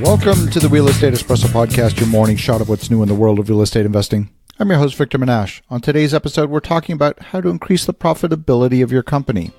Welcome to the Real Estate Espresso Podcast, your morning shot of what's new in the world of real estate investing. I'm your host, Victor Menashe. On today's episode, we're talking about how to increase the profitability of your company.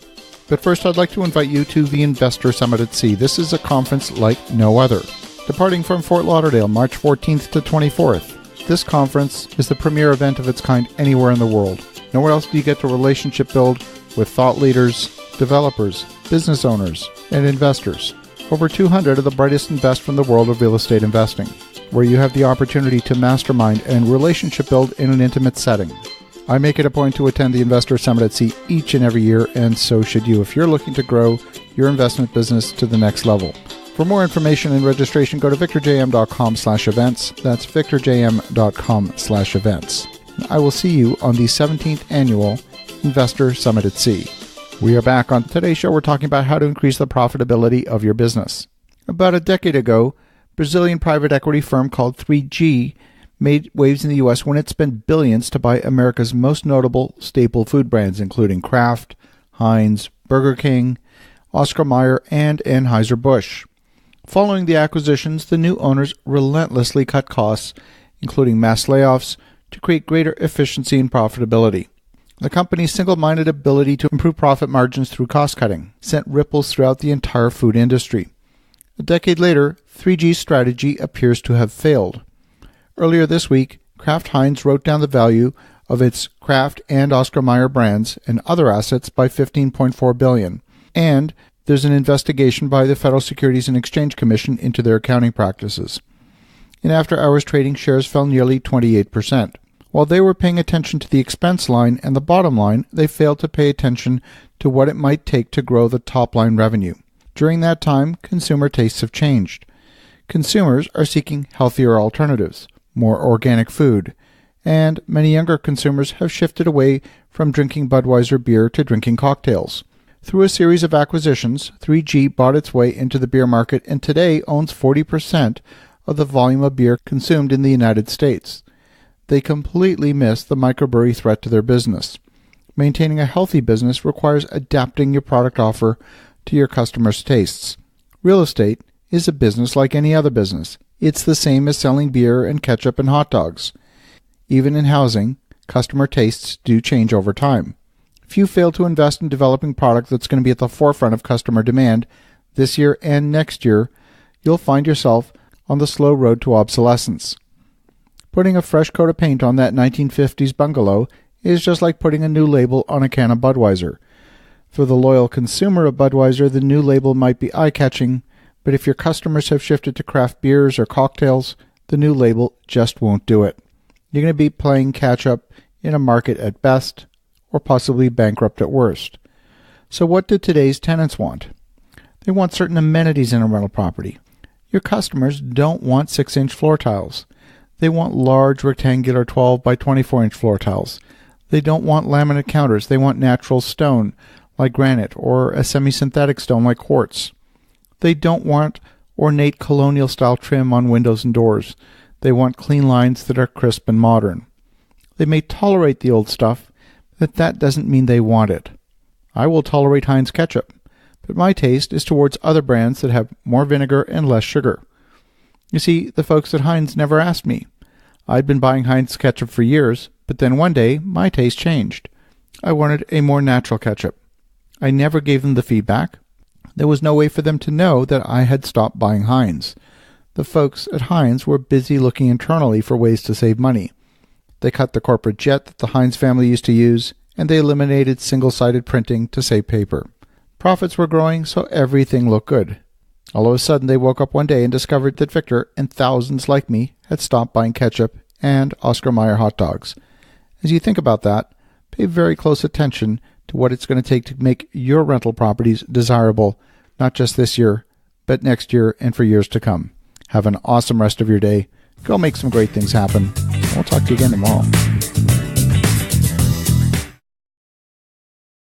But first, I'd like to invite you to the Investor Summit at Sea. This is a conference like no other. Departing from Fort Lauderdale, March 14th to 24th. This conference is the premier event of its kind anywhere in the world. Nowhere else do you get to relationship build with thought leaders, developers, business owners, and investors. Over 200 of the brightest and best from the world of real estate investing, where you have the opportunity to mastermind and relationship build in an intimate setting. I make it a point to attend the Investor Summit at Sea each and every year, and so should you if you're looking to grow your investment business to the next level. For more information and registration, go to victorjm.com/events. That's victorjm.com/events. I will see you on the 17th Annual Investor Summit at Sea. We are back. On today's show, we're talking about how to increase the profitability of your business. About a decade ago, Brazilian private equity firm called 3G made waves in the U.S. when it spent billions to buy America's most notable staple food brands, including Kraft, Heinz, Burger King, Oscar Meyer, and Anheuser-Busch. Following the acquisitions, the new owners relentlessly cut costs, including mass layoffs, to create greater efficiency and profitability. The company's single-minded ability to improve profit margins through cost-cutting sent ripples throughout the entire food industry. A decade later, 3G's strategy appears to have failed. Earlier this week, Kraft Heinz wrote down the value of its Kraft and Oscar Meyer brands and other assets by $15.4 billion, and there's an investigation by the Federal Securities and Exchange Commission into their accounting practices. In after-hours trading, shares fell nearly 28%. While they were paying attention to the expense line and the bottom line, they failed to pay attention to what it might take to grow the top-line revenue. During that time, consumer tastes have changed. Consumers are seeking healthier alternatives, more organic food, and many younger consumers have shifted away from drinking Budweiser beer to drinking cocktails. Through a series of acquisitions, 3G bought its way into the beer market and today owns 40% of the volume of beer consumed in the United States. They completely miss the microbrewery threat to their business. Maintaining a healthy business requires adapting your product offer to your customers' tastes. Real estate is a business like any other business. It's the same as selling beer and ketchup and hot dogs. Even in housing, customer tastes do change over time. If you fail to invest in developing product that's going to be at the forefront of customer demand this year and next year, you'll find yourself on the slow road to obsolescence. Putting a fresh coat of paint on that 1950s bungalow is just like putting a new label on a can of Budweiser. For the loyal consumer of Budweiser, the new label might be eye-catching, but if your customers have shifted to craft beers or cocktails, the new label just won't do it. You're going to be playing catch-up in a market at best, or possibly bankrupt at worst. So what do today's tenants want? They want certain amenities in a rental property. Your customers don't want 6-inch floor tiles. They want large rectangular 12 by 24-inch floor tiles. They don't want laminate counters. They want natural stone like granite or a semi-synthetic stone like quartz. They don't want ornate colonial-style trim on windows and doors. They want clean lines that are crisp and modern. They may tolerate the old stuff, but that doesn't mean they want it. I will tolerate Heinz ketchup, but my taste is towards other brands that have more vinegar and less sugar. You see, the folks at Heinz never asked me. I'd been buying Heinz ketchup for years, but then one day, my taste changed. I wanted a more natural ketchup. I never gave them the feedback. There was no way for them to know that I had stopped buying Heinz. The folks at Heinz were busy looking internally for ways to save money. They cut the corporate jet that the Heinz family used to use, and they eliminated single-sided printing to save paper. Profits were growing, so everything looked good. All of a sudden, they woke up one day and discovered that Victor and thousands like me had stopped buying ketchup and Oscar Meyer hot dogs. As you think about that, pay very close attention to what it's going to take to make your rental properties desirable, not just this year, but next year and for years to come. Have an awesome rest of your day. Go make some great things happen. We'll talk to you again tomorrow.